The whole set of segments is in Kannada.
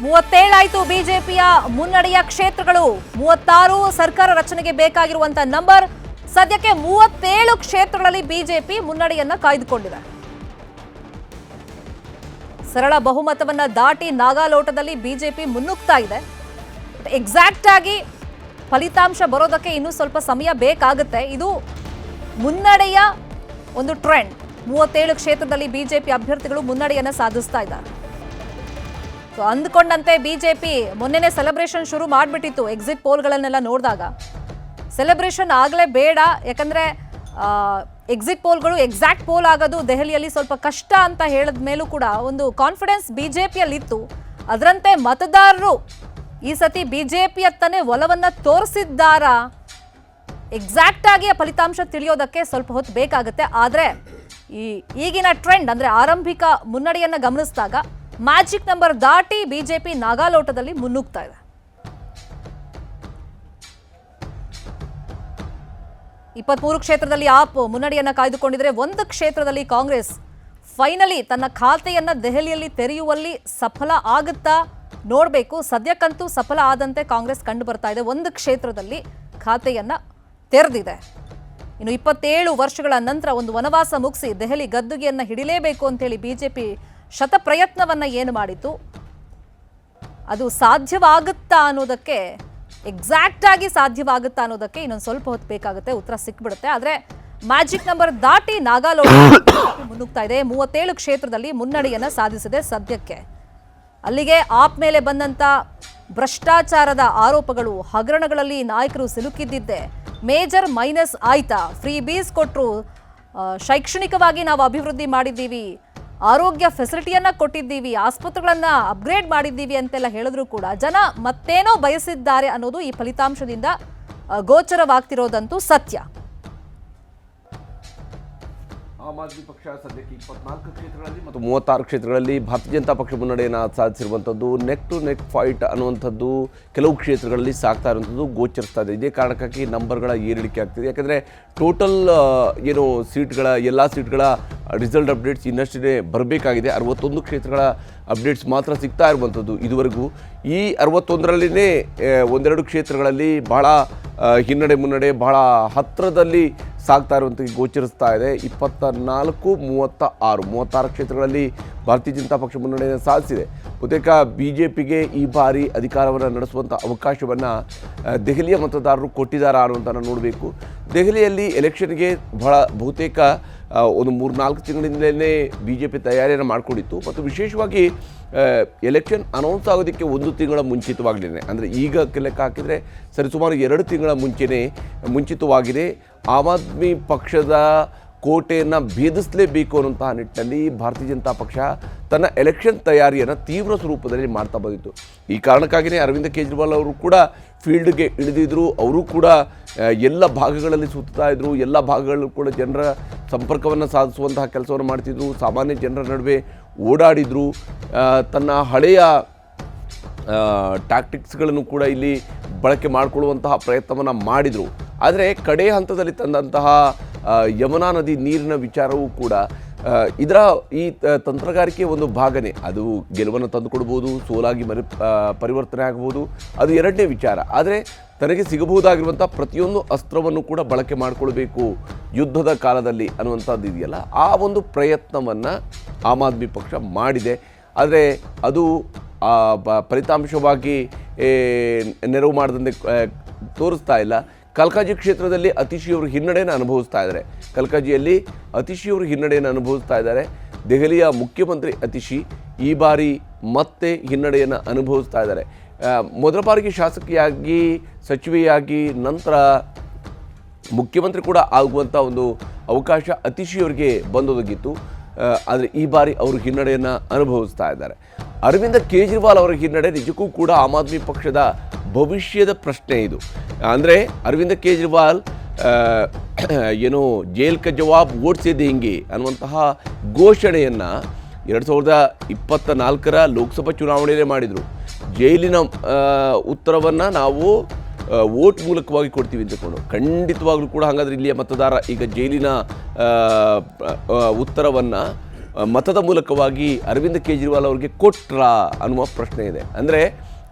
37 ಆಯ್ತು ಬಿಜೆಪಿಯ ಮುನ್ನಡೆಯ ಕ್ಷೇತ್ರಗಳು. 36 ಸರ್ಕಾರ ರಚನೆಗೆ ಬೇಕಾಗಿರುವಂತ ನಂಬರ್. ಸದ್ಯಕ್ಕೆ 37 ಕ್ಷೇತ್ರಗಳಲ್ಲಿ ಬಿಜೆಪಿ ಮುನ್ನಡೆಯನ್ನ ಕಾಯ್ದುಕೊಂಡಿದೆ. ಸರಳ ಬಹುಮತವನ್ನ ದಾಟಿ ನಾಗಾಲೋಟದಲ್ಲಿ ಬಿಜೆಪಿ ಮುನ್ನುಗ್ತಾ ಇದೆ. ಎಕ್ಸಾಕ್ಟ್ ಆಗಿ ಫಲಿತಾಂಶ ಬರೋದಕ್ಕೆ ಇನ್ನೂ ಸ್ವಲ್ಪ ಸಮಯ ಬೇಕಾಗುತ್ತೆ. ಇದು ಮುನ್ನಡೆಯ ಒಂದು ಟ್ರೆಂಡ್. 37 ಕ್ಷೇತ್ರದಲ್ಲಿ ಬಿಜೆಪಿ ಅಭ್ಯರ್ಥಿಗಳು ಮುನ್ನಡೆಯನ್ನ ಸಾಧಿಸ್ತಾ ಇದ್ದಾರೆ. ಅಂದ್ಕೊಂಡಂತೆ ಬಿಜೆಪಿ ಮೊನ್ನೆನೇ ಸೆಲೆಬ್ರೇಷನ್ ಶುರು ಮಾಡಿಬಿಟ್ಟಿತ್ತು. ಎಕ್ಸಿಟ್ ಪೋಲ್ಗಳನ್ನೆಲ್ಲ ನೋಡಿದಾಗ ಸೆಲೆಬ್ರೇಷನ್ ಆಗಲೇ ಬೇಡ, ಯಾಕಂದ್ರೆ ಎಕ್ಸಿಟ್ ಪೋಲ್ಗಳು ಎಕ್ಸಾಕ್ಟ್ ಪೋಲ್ ಆಗೋದು ದೆಹಲಿಯಲ್ಲಿ ಸ್ವಲ್ಪ ಕಷ್ಟ ಅಂತ ಹೇಳಿದ ಮೇಲೂ ಕೂಡ ಒಂದು ಕಾನ್ಫಿಡೆನ್ಸ್ ಬಿಜೆಪಿಯಲ್ಲಿತ್ತು. ಅದರಂತೆ ಮತದಾರರು ಈ ಸತಿ ಬಿಜೆಪಿಯತ್ತನೇ ಒಲವನ್ನ ತೋರಿಸಿದ್ದಾರಾ? ಎಕ್ಸಾಕ್ಟ್ ಆಗಿ ಆ ಫಲಿತಾಂಶ ತಿಳಿಯೋದಕ್ಕೆ ಸ್ವಲ್ಪ ಹೊತ್ತು ಬೇಕಾಗುತ್ತೆ. ಆದರೆ ಈಗಿನ ಟ್ರೆಂಡ್ ಅಂದ್ರೆ ಆರಂಭಿಕ ಮುನ್ನಡೆಯನ್ನ ಗಮನಿಸಿದಾಗ ಮ್ಯಾಜಿಕ್ ನಂಬರ್ ದಾಟಿ ಬಿಜೆಪಿ ನಾಗಾಲೋಟದಲ್ಲಿ ಮುನ್ನುಗ್ತಾ ಇದೆ. 23 ಕ್ಷೇತ್ರದಲ್ಲಿ ಆಪ್ ಮುನ್ನಡೆಯನ್ನ ಕಾಯ್ದುಕೊಂಡಿದ್ರೆ, ಒಂದು ಕ್ಷೇತ್ರದಲ್ಲಿ ಕಾಂಗ್ರೆಸ್ ಫೈನಲಿ ತನ್ನ ಖಾತೆಯನ್ನ ದೆಹಲಿಯಲ್ಲಿ ತೆರೆಯುವಲ್ಲಿ ಸಫಲ ಆಗುತ್ತಾ ನೋಡಬೇಕು. ಸದ್ಯಕ್ಕಂತೂ ಸಫಲ ಆದಂತೆ ಕಾಂಗ್ರೆಸ್ ಕಂಡು ಬರ್ತಾ ಇದೆ. ಒಂದು ಕ್ಷೇತ್ರದಲ್ಲಿ ಖಾತೆಯನ್ನ ತೆರೆದಿದೆ. ಇನ್ನು 27 ವರ್ಷಗಳ ನಂತರ ಒಂದು ವನವಾಸ ಮುಗಿಸಿ ದೆಹಲಿ ಗದ್ದುಗೆಯನ್ನ ಹಿಡಿಲೇಬೇಕು ಅಂತೇಳಿ ಬಿಜೆಪಿ ಶತ ಪ್ರಯತ್ನವನ್ನ ಏನು ಮಾಡಿತ್ತು, ಅದು ಸಾಧ್ಯವಾಗುತ್ತಾ ಅನ್ನೋದಕ್ಕೆ, ಎಕ್ಸಾಕ್ಟ್ ಆಗಿ ಸಾಧ್ಯವಾಗುತ್ತಾ ಅನ್ನೋದಕ್ಕೆ ಇನ್ನೊಂದು ಸ್ವಲ್ಪ ಹೊತ್ತು ಬೇಕಾಗುತ್ತೆ, ಉತ್ತರ ಸಿಕ್ಬಿಡುತ್ತೆ. ಆದರೆ ಮ್ಯಾಜಿಕ್ ನಂಬರ್ ದಾಟಿ ನಾಗಾಲೋಟ ಮುನ್ನುಗ್ತಾ ಇದೆ. 37 ಕ್ಷೇತ್ರದಲ್ಲಿ ಮುನ್ನಡೆಯನ್ನ ಸಾಧಿಸಿದೆ ಸದ್ಯಕ್ಕೆ. ಅಲ್ಲಿಗೆ ಆಪ್ ಮೇಲೆ ಬಂದಂತ ಭ್ರಷ್ಟಾಚಾರದ ಆರೋಪಗಳು, ಹಗರಣಗಳಲ್ಲಿ ನಾಯಕರು ಸಿಲುಕಿದ್ದಿದ್ದೆ ಮೇಜರ್ ಮೈನಸ್ ಆಯ್ತಾ? ಫ್ರೀ ಬೀಸ್ ಕೊಟ್ಟರು, ಶೈಕ್ಷಣಿಕವಾಗಿ ನಾವು ಅಭಿವೃದ್ಧಿ ಮಾಡಿದ್ದೀವಿ, ಆರೋಗ್ಯ ಫೆಸಿಲಿಟಿಯನ್ನ ಕೊಟ್ಟಿದ್ದೀವಿ, ಆಸ್ಪತ್ರೆಗಳನ್ನ ಅಪ್ಗ್ರೇಡ್ ಮಾಡಿದ್ದೀವಿ ಅಂತೆಲ್ಲ ಹೇಳಿದ್ರು ಕೂಡ ಜನ ಮತ್ತೇನೋ ಬಯಸಿದ್ದಾರೆ ಅನ್ನೋದು ಈ ಫಲಿತಾಂಶದಿಂದ ಗೋಚರವಾಗ್ತಿರೋದಂತೂ ಸತ್ಯ. ಆಮ್ ಆದ್ಮಿ ಪಕ್ಷ ಸದ್ಯಕ್ಕೆ 24 ಕ್ಷೇತ್ರಗಳಲ್ಲಿ ಮತ್ತು 36 ಕ್ಷೇತ್ರಗಳಲ್ಲಿ ಭಾರತೀಯ ಜನತಾ ಪಕ್ಷ ಮುನ್ನಡೆಯನ್ನು ಸಾಧಿಸಿರುವಂಥದ್ದು. ನೆಕ್ ಟು ನೆಕ್ ಫೈಟ್ ಅನ್ನುವಂಥದ್ದು ಕೆಲವು ಕ್ಷೇತ್ರಗಳಲ್ಲಿ ಸಾಗ್ತಾ ಇರುವಂಥದ್ದು ಗೋಚರಿಸ್ತಾ ಇದೆ. ಇದೇ ಕಾರಣಕ್ಕಾಗಿ ನಂಬರ್ಗಳ ಏರಿಳಿಕೆ ಆಗ್ತಿದೆ. ಯಾಕಂದರೆ ಟೋಟಲ್ ಏನು ಸೀಟ್ಗಳ ಎಲ್ಲ ಸೀಟ್ಗಳ ರಿಸಲ್ಟ್ ಅಪ್ಡೇಟ್ಸ್ ಇನ್ನಷ್ಟೇ ಬರಬೇಕಾಗಿದೆ. 61 ಕ್ಷೇತ್ರಗಳ ಅಪ್ಡೇಟ್ಸ್ ಮಾತ್ರ ಸಿಗ್ತಾ ಇರುವಂಥದ್ದು ಇದುವರೆಗೂ. ಈ 61ರಲ್ಲಿನೇ ಒಂದೆರಡು ಕ್ಷೇತ್ರಗಳಲ್ಲಿ ಬಹಳ ಹಿನ್ನಡೆ ಮುನ್ನಡೆ ಬಹಳ ಹತ್ತಿರದಲ್ಲಿ ಸಾಗ್ತಾ ಇರುವಂಥ ಗೋಚರಿಸ್ತಾ ಇದೆ. 24-36 ಕ್ಷೇತ್ರಗಳಲ್ಲಿ ಭಾರತೀಯ ಜನತಾ ಪಕ್ಷ ಮುನ್ನಡೆಯನ್ನು ಸಾಧಿಸಿದೆ. ಬಹುತೇಕ ಬಿ ಜೆ ಪಿಗೆ ಈ ಬಾರಿ ಅಧಿಕಾರವನ್ನು ನಡೆಸುವಂಥ ಅವಕಾಶವನ್ನು ದೆಹಲಿಯ ಮತದಾರರು ಕೊಟ್ಟಿದ್ದಾರಾ ಅನ್ನುವಂಥನ್ನು ನೋಡಬೇಕು. ದೆಹಲಿಯಲ್ಲಿ ಎಲೆಕ್ಷನ್ಗೆ ಬಹುತೇಕ ಒಂದು 3-4 ತಿಂಗಳಿಂದಲೇ ಬಿ ಜೆ ಪಿ ತಯಾರಿಯನ್ನು ಮಾಡಿಕೊಂಡಿತ್ತು. ಮತ್ತು ವಿಶೇಷವಾಗಿ ಎಲೆಕ್ಷನ್ ಅನೌನ್ಸ್ ಆಗೋದಕ್ಕೆ 1 ತಿಂಗಳ ಮುಂಚಿತವಾಗಲೇ, ಅಂದರೆ ಈಗ ಲೆಕ್ಕ ಹಾಕಿದರೆ ಸರಿಸುಮಾರು 2 ತಿಂಗಳ ಮುಂಚಿತವಾಗಿದೆ ಆಮ್ ಆದ್ಮಿ ಪಕ್ಷದ ಕೋಟೆಯನ್ನು ಭೇದಿಸಲೇಬೇಕು ಅನ್ನುವಂತಹ ನಿಟ್ಟಿನಲ್ಲಿ ಭಾರತೀಯ ಜನತಾ ಪಕ್ಷ ತನ್ನ ಎಲೆಕ್ಷನ್ ತಯಾರಿಯನ್ನು ತೀವ್ರ ಸ್ವರೂಪದಲ್ಲಿ ಮಾಡ್ತಾ ಬಂದಿತ್ತು. ಈ ಕಾರಣಕ್ಕಾಗಿಯೇ ಅರವಿಂದ್ ಕೇಜ್ರಿವಾಲ್ ಅವರು ಕೂಡ ಫೀಲ್ಡ್ಗೆ ಇಳಿದಿದ್ದರು. ಅವರು ಕೂಡ ಎಲ್ಲ ಭಾಗಗಳಲ್ಲಿ ಸುತ್ತಾ ಇದ್ದರು. ಎಲ್ಲ ಭಾಗಗಳಲ್ಲೂ ಕೂಡ ಜನರ ಸಂಪರ್ಕವನ್ನು ಸಾಧಿಸುವಂತಹ ಕೆಲಸವನ್ನು ಮಾಡ್ತಿದ್ರು. ಸಾಮಾನ್ಯ ಜನರ ನಡುವೆ ಓಡಾಡಿದರು. ತನ್ನ ಹಳೆಯ ಟ್ಯಾಕ್ಟಿಕ್ಸ್ಗಳನ್ನು ಕೂಡ ಇಲ್ಲಿ ಬಳಕೆ ಮಾಡಿಕೊಳ್ಳುವಂತಹ ಪ್ರಯತ್ನವನ್ನು ಮಾಡಿದರು. ಆದರೆ ಕಡೆ ಹಂತದಲ್ಲಿ ತಂದಂತಹ ಯಮುನಾ ನದಿ ನೀರಿನ ವಿಚಾರವೂ ಕೂಡ ಇದರ ಈ ತಂತ್ರಗಾರಿಕೆ ಒಂದು ಭಾಗನೇ. ಅದು ಗೆಲುವನ್ನು ತಂದುಕೊಡ್ಬೋದು, ಸೋಲಾಗಿ ಪರಿವರ್ತನೆ ಆಗ್ಬೋದು, ಅದು ಎರಡನೇ ವಿಚಾರ. ಆದರೆ ತನಗೆ ಸಿಗಬಹುದಾಗಿರುವಂಥ ಪ್ರತಿಯೊಂದು ಅಸ್ತ್ರವನ್ನು ಕೂಡ ಬಳಕೆ ಮಾಡಿಕೊಳ್ಬೇಕು ಯುದ್ಧದ ಕಾಲದಲ್ಲಿ ಅನ್ನುವಂಥದ್ದು ಇದೆಯಲ್ಲ, ಆ ಒಂದು ಪ್ರಯತ್ನವನ್ನು ಆಮ್ ಆದ್ಮಿ ಪಕ್ಷ ಮಾಡಿದೆ. ಆದರೆ ಅದು ಫಲಿತಾಂಶವಾಗಿ ನೆರವು ಮಾಡದಂತೆ ತೋರಿಸ್ತಾ ಇಲ್ಲ. ಕಲ್ಕಾಜಿ ಕ್ಷೇತ್ರದಲ್ಲಿ ಅತಿಶಿಯವರು ಹಿನ್ನಡೆಯನ್ನು ಅನುಭವಿಸ್ತಾ ಇದ್ದಾರೆ. ಕಲ್ಕಾಜಿಯಲ್ಲಿ ಅತಿಶಿಯವರು ಹಿನ್ನಡೆಯನ್ನು ಅನುಭವಿಸ್ತಾ ಇದ್ದಾರೆ. ದೆಹಲಿಯ ಮುಖ್ಯಮಂತ್ರಿ ಅತಿಶಿ ಈ ಬಾರಿ ಮತ್ತೆ ಹಿನ್ನಡೆಯನ್ನು ಅನುಭವಿಸ್ತಾ ಇದ್ದಾರೆ. ಮೊದಲ ಬಾರಿಗೆ ಶಾಸಕಿಯಾಗಿ, ಸಚಿವೆಯಾಗಿ, ನಂತರ ಮುಖ್ಯಮಂತ್ರಿ ಕೂಡ ಆಗುವಂಥ ಒಂದು ಅವಕಾಶ ಅತಿಶಿಯವರಿಗೆ ಬಂದೊದಗಿತ್ತು. ಆದರೆ ಈ ಬಾರಿ ಅವರು ಹಿನ್ನಡೆಯನ್ನು ಅನುಭವಿಸ್ತಾ ಇದ್ದಾರೆ. ಅರವಿಂದ್ ಕೇಜ್ರಿವಾಲ್ ಅವರ ಹಿನ್ನಡೆ ನಿಜಕ್ಕೂ ಕೂಡ ಆಮ್ ಆದ್ಮಿ ಪಕ್ಷದ ಭವಿಷ್ಯದ ಪ್ರಶ್ನೆ ಇದು. ಅಂದರೆ ಅರವಿಂದ್ ಕೇಜ್ರಿವಾಲ್ ಏನು ಜೈಲ್ ಕ ಜವಾಬ್ ವೋಟ್ಸೇ ದೇಂಗೆ ಅನ್ನುವಂತಹ ಘೋಷಣೆಯನ್ನು 2024ರ ಲೋಕಸಭಾ ಚುನಾವಣೆಯಲ್ಲೇ ಮಾಡಿದರು. ಜೈಲಿನ ಉತ್ತರವನ್ನು ನಾವು ವೋಟ್ ಮೂಲಕವಾಗಿ ಕೊಡ್ತೀವಿ ಅಂತಕೊಂಡು. ಖಂಡಿತವಾಗ್ಲೂ ಕೂಡ ಹಾಗಾದರೆ ಇಲ್ಲಿಯ ಮತದಾರ ಈಗ ಜೈಲಿನ ಉತ್ತರವನ್ನು ಮತದ ಮೂಲಕವಾಗಿ ಅರವಿಂದ್ ಕೇಜ್ರಿವಾಲ್ ಅವರಿಗೆ ಕೊಟ್ರಾ ಅನ್ನುವ ಪ್ರಶ್ನೆ ಇದೆ. ಅಂದರೆ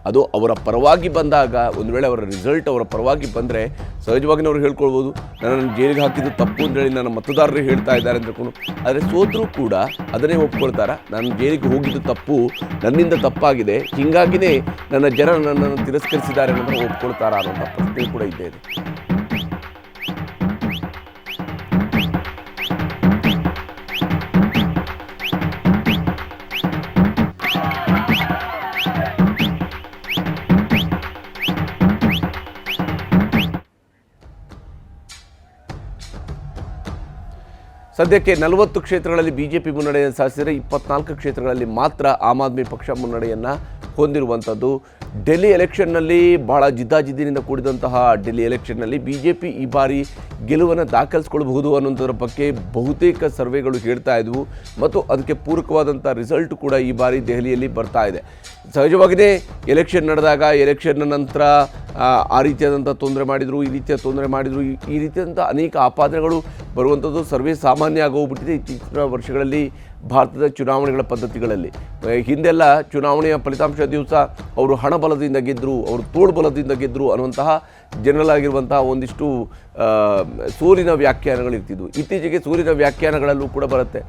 ಅದು ಅವರ ಪರವಾಗಿ ಬಂದಾಗ, ಒಂದು ವೇಳೆ ಅವರ ರಿಸಲ್ಟ್ ಅವರ ಪರವಾಗಿ ಬಂದರೆ ಸಹಜವಾಗಿ ಅವ್ರು ಹೇಳ್ಕೊಳ್ಬೋದು, ನನ್ನನ್ನು ಜೈಲಿಗೆ ಹಾಕಿದ್ದು ತಪ್ಪು ಅಂತೇಳಿ ನನ್ನ ಮತದಾರರು ಹೇಳ್ತಾ ಇದ್ದಾರೆ ಅಂದ್ಕೊಂಡು. ಆದರೆ ಸೋತರೂ ಕೂಡ ಅದನ್ನೇ ಒಪ್ಕೊಳ್ತಾರೆ, ನಾನು ಜೈಲಿಗೆ ಹೋಗಿದ್ದು ತಪ್ಪು, ನನ್ನಿಂದ ತಪ್ಪಾಗಿದೆ, ಹೀಗಾಗಿಯೇ ನನ್ನ ಜನ ನನ್ನನ್ನು ತಿರಸ್ಕರಿಸಿದ್ದಾರೆ ಅನ್ನೋದನ್ನು ಒಪ್ಕೊಳ್ತಾರಾ ಅನ್ನೋಂಥ ಪ್ರಶ್ನೆ ಕೂಡ ಇದ್ದೇ ಇದೆ. ಸದ್ಯಕ್ಕೆ 40 ಕ್ಷೇತ್ರಗಳಲ್ಲಿ ಬಿಜೆಪಿ ಮುನ್ನಡೆಯನ್ನು ಸಾಧಿಸಿದರೆ 24 ಕ್ಷೇತ್ರಗಳಲ್ಲಿ ಮಾತ್ರ ಆಮ್ ಆದ್ಮಿ ಪಕ್ಷ ಮುನ್ನಡೆಯನ್ನು ಹೊಂದಿರುವಂಥದ್ದು. ಡೆಲ್ಲಿ ಎಲೆಕ್ಷನ್ನಲ್ಲಿ ಬಹಳ ಜಿದ್ದಾಜಿದ್ದಿನಿಂದ ಕೂಡಿದಂತಹ ಡೆಲ್ಲಿ ಎಲೆಕ್ಷನ್ನಲ್ಲಿ ಬಿಜೆಪಿ ಈ ಬಾರಿ ಗೆಲುವನ್ನು ದಾಖಲಿಸ್ಕೊಳ್ಬಹುದು ಅನ್ನೋದರ ಬಗ್ಗೆ ಬಹುತೇಕ ಸರ್ವೆಗಳು ಹೇಳ್ತಾ ಇದ್ವು ಮತ್ತು ಅದಕ್ಕೆ ಪೂರಕವಾದಂಥ ರಿಸಲ್ಟ್ ಕೂಡ ಈ ಬಾರಿ ದೆಹಲಿಯಲ್ಲಿ ಬರ್ತಾ ಇದೆ. ಸಹಜವಾಗಿಯೇ ಎಲೆಕ್ಷನ್ ನಡೆದಾಗ ಎಲೆಕ್ಷನ್ನ ನಂತರ ಆ ರೀತಿಯಾದಂಥ ತೊಂದರೆ ಮಾಡಿದರು, ಈ ರೀತಿಯ ತೊಂದರೆ ಮಾಡಿದರು, ಈ ರೀತಿಯಾದಂಥ ಅನೇಕ ಆಪಾದನೆಗಳು ಬರುವಂಥದ್ದು ಸರ್ವೇ ಸಾಮಾನ್ಯ ಆಗೋಗ್ಬಿಟ್ಟಿದೆ ಇತ್ತೀಚಿನ ವರ್ಷಗಳಲ್ಲಿ ಭಾರತದ ಚುನಾವಣೆಗಳ ಪದ್ಧತಿಗಳಲ್ಲಿ. ಹಿಂದೆಲ್ಲ ಚುನಾವಣೆಯ ಫಲಿತಾಂಶ ದಿವಸ ಅವರು ಹಣಬಲದಿಂದ ಗೆದ್ದರು, ಅವರು ತೋಳ್ಬಲದಿಂದ ಗೆದ್ದರು ಅನ್ನುವಂತಹ ಜನರಲ್ ಆಗಿರುವಂತಹ ಒಂದಿಷ್ಟು ಸೋಲಿನ ವ್ಯಾಖ್ಯಾನಗಳಿರ್ತಿದ್ವು. ಇತ್ತೀಚೆಗೆ ಸೋಲಿನ ವ್ಯಾಖ್ಯಾನಗಳಲ್ಲೂ ಕೂಡ ಬರುತ್ತೆ,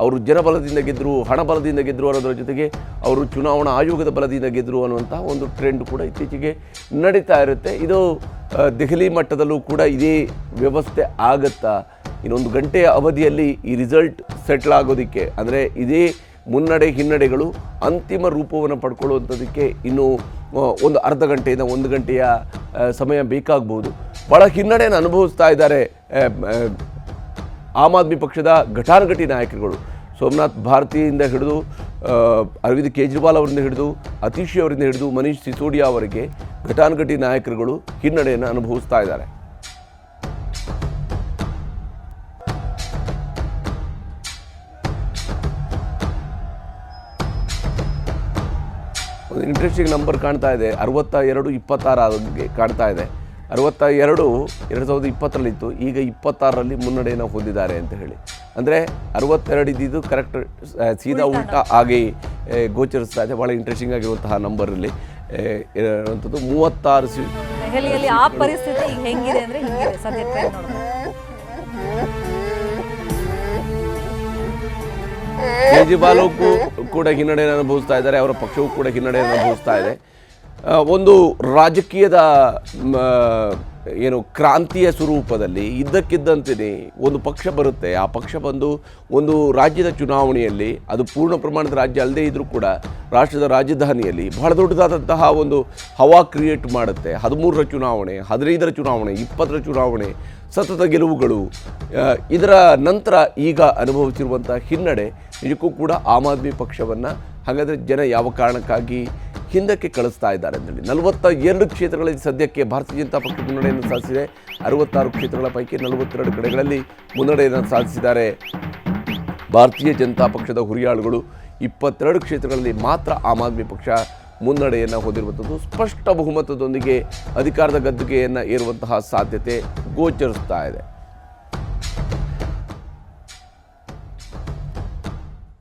ಅವರು ಜನಬಲದಿಂದ ಗೆದ್ದರು, ಹಣಬಲದಿಂದ ಗೆದ್ದರು ಅನ್ನೋದರ ಜೊತೆಗೆ ಅವರು ಚುನಾವಣಾ ಆಯೋಗದ ಬಲದಿಂದ ಗೆದ್ದರು ಅನ್ನುವಂತಹ ಒಂದು ಟ್ರೆಂಡ್ ಕೂಡ ಇತ್ತೀಚೆಗೆ ನಡೀತಾ ಇರುತ್ತೆ. ಇದು ದೆಹಲಿ ಮಟ್ಟದಲ್ಲೂ ಕೂಡ ಇದೇ ವ್ಯವಸ್ಥೆ ಆಗುತ್ತಾ? ಇನ್ನೊಂದು ಗಂಟೆಯ ಅವಧಿಯಲ್ಲಿ ಈ ರಿಸಲ್ಟ್ ಸೆಟ್ಲ್ ಆಗೋದಕ್ಕೆ, ಅಂದರೆ ಇದೇ ಮುನ್ನಡೆ ಹಿನ್ನಡೆಗಳು ಅಂತಿಮ ರೂಪವನ್ನು ಪಡ್ಕೊಳ್ಳುವಂಥದ್ದಕ್ಕೆ ಇನ್ನೂ ಒಂದು ಅರ್ಧ ಗಂಟೆಯಿಂದ 1 ಗಂಟೆಯ ಸಮಯ ಬೇಕಾಗ್ಬೋದು. ಭಾಳ ಹಿನ್ನಡೆಯನ್ನು ಅನುಭವಿಸ್ತಾ ಇದ್ದಾರೆ ಆಮ್ ಆದ್ಮಿ ಪಕ್ಷದ ಘಟಾನುಘಟಿ ನಾಯಕರುಗಳು. ಸೋಮನಾಥ್ ಭಾರತಿಯಿಂದ ಹಿಡಿದು ಅರವಿಂದ್ ಕೇಜ್ರಿವಾಲ್ ಅವರಿಂದ ಹಿಡಿದು ಅತೀಶಿ ಅವರಿಂದ ಹಿಡಿದು ಮನೀಶ್ ಸಿಸೋಡಿಯಾ ಅವರಿಗೆ ಘಟಾನುಘಟಿ ನಾಯಕರುಗಳು ಹಿನ್ನಡೆಯನ್ನು ಅನುಭವಿಸ್ತಾ ಇದ್ದಾರೆ. ಒಂದು ಇಂಟ್ರೆಸ್ಟಿಂಗ್ ನಂಬರ್ ಕಾಣ್ತಾ ಇದೆ, 62-26 ಕಾಣ್ತಾ ಇದೆ. 62 2020ರಲ್ಲಿತ್ತು, ಈಗ 26ರಲ್ಲಿ ಮುನ್ನಡೆಯನ್ನು ಹೊಂದಿದ್ದಾರೆ ಅಂತ ಹೇಳಿ. ಅಂದರೆ 62 ಇದ್ದಿದ್ದು ಕರೆಕ್ಟ್ ಸೀದಾ ಉಲ್ಟಾ ಆಗಿ ಗೋಚರಿಸ್ತಾ ಇದೆ. ಭಾಳ ಇಂಟ್ರೆಸ್ಟಿಂಗ್ ಆಗಿರುವಂತಹ ನಂಬರಲ್ಲಿ ಇರುವಂಥದ್ದು 36 ದೆಹಲಿಯಲ್ಲಿ ಆ ಪರಿಸ್ಥಿತಿ ಈಗ ಹೆಂಗಿದೆ ಅಂದರೆ ಹಿಂಗಿದೆ ಸದ್ಯ ಟ್ರೆಂಡ್ ನೋಡಿದ್ರೆ. ಕೇಜ್ರಿವಾಲ್ ಕೂಡ ಹಿನ್ನಡೆಯನ್ನು ಅನುಭವಿಸ್ತಾ ಇದ್ದಾರೆ, ಅವರ ಪಕ್ಷವೂ ಕೂಡ ಹಿನ್ನಡೆಯನ್ನು ಅನುಭವಿಸ್ತಾ ಇದೆ. ಒಂದು ರಾಜಕೀಯದ ಏನು ಕ್ರಾಂತಿಯ ಸ್ವರೂಪದಲ್ಲಿ ಇದ್ದಕ್ಕಿದ್ದಂತೆ ಒಂದು ಪಕ್ಷ ಬರುತ್ತೆ. ಆ ಪಕ್ಷ ಬಂದು ಒಂದು ರಾಜ್ಯದ ಚುನಾವಣೆಯಲ್ಲಿ, ಅದು ಪೂರ್ಣ ಪ್ರಮಾಣದ ರಾಜ್ಯ ಅಲ್ಲದೇ ಇದ್ದರೂ ಕೂಡ ರಾಷ್ಟ್ರದ ರಾಜಧಾನಿಯಲ್ಲಿ ಬಹಳ ದೊಡ್ಡದಾದಂತಹ ಒಂದು ಹವಾ ಕ್ರಿಯೇಟ್ ಮಾಡುತ್ತೆ. 13ರ ಚುನಾವಣೆ, 15ರ ಚುನಾವಣೆ, 20ರ ಚುನಾವಣೆ, ಸತತ ಗೆಲುವುಗಳು. ಇದರ ನಂತರ ಈಗ ಅನುಭವಿಸಿರುವಂಥ ಹಿನ್ನಡೆ ನಿಜಕ್ಕೂ ಕೂಡ ಆಮ್ ಆದ್ಮಿ ಪಕ್ಷವನ್ನು ಹಾಗಾದರೆ ಜನ ಯಾವ ಕಾರಣಕ್ಕಾಗಿ ಹಿಂದಕ್ಕೆ ಕಳಿಸ್ತಾ ಇದ್ದಾರೆ ಅಂತೇಳಿ. 42 ಕ್ಷೇತ್ರಗಳಲ್ಲಿ ಸದ್ಯಕ್ಕೆ ಭಾರತೀಯ ಜನತಾ ಪಕ್ಷ ಮುನ್ನಡೆಯನ್ನು ಸಾಧಿಸಿದೆ. 66 ಕ್ಷೇತ್ರಗಳ ಪೈಕಿ 42 ಕಡೆಗಳಲ್ಲಿ ಮುನ್ನಡೆಯನ್ನು ಸಾಧಿಸಿದ್ದಾರೆ ಭಾರತೀಯ ಜನತಾ ಪಕ್ಷದ ಹುರಿಯಾಳುಗಳು. 22 ಕ್ಷೇತ್ರಗಳಲ್ಲಿ ಮಾತ್ರ ಆಮ್ ಆದ್ಮಿ ಪಕ್ಷ ಮುನ್ನಡೆಯನ್ನು ಹೊಂದಿರುವಂಥದ್ದು. ಸ್ಪಷ್ಟ ಬಹುಮತದೊಂದಿಗೆ ಅಧಿಕಾರದ ಗದ್ದುಗೆಯನ್ನು ಏರುವಂತಹ ಸಾಧ್ಯತೆ ಗೋಚರಿಸ್ತಾ ಇದೆ.